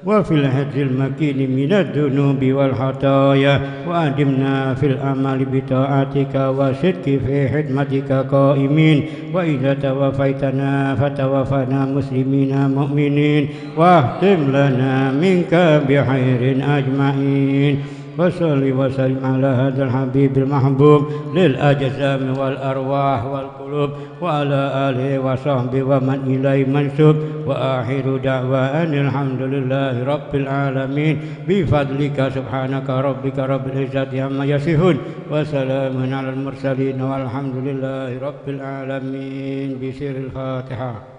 وفي الحفظ المكين من الذنوب والخطايا وأدمنا في الأعمال بطاعتك وصدق في خدمتك قائمين وإذا توفيتنا فتوفنا مسلمين مؤمنين واختم لنا منك بخير أجمعين وصل وسلم على هذا الحبيب المحبوب للأجسام والأرواح والقلوب وعلى آله وصحبه ومن إليه منسوب وآخر دعوانا الحمد لله رب العالمين بفضلك سبحانك ربك رب العزة عما يصفون وسلام على المرسلين والحمد لله رب العالمين بسر الفاتحة.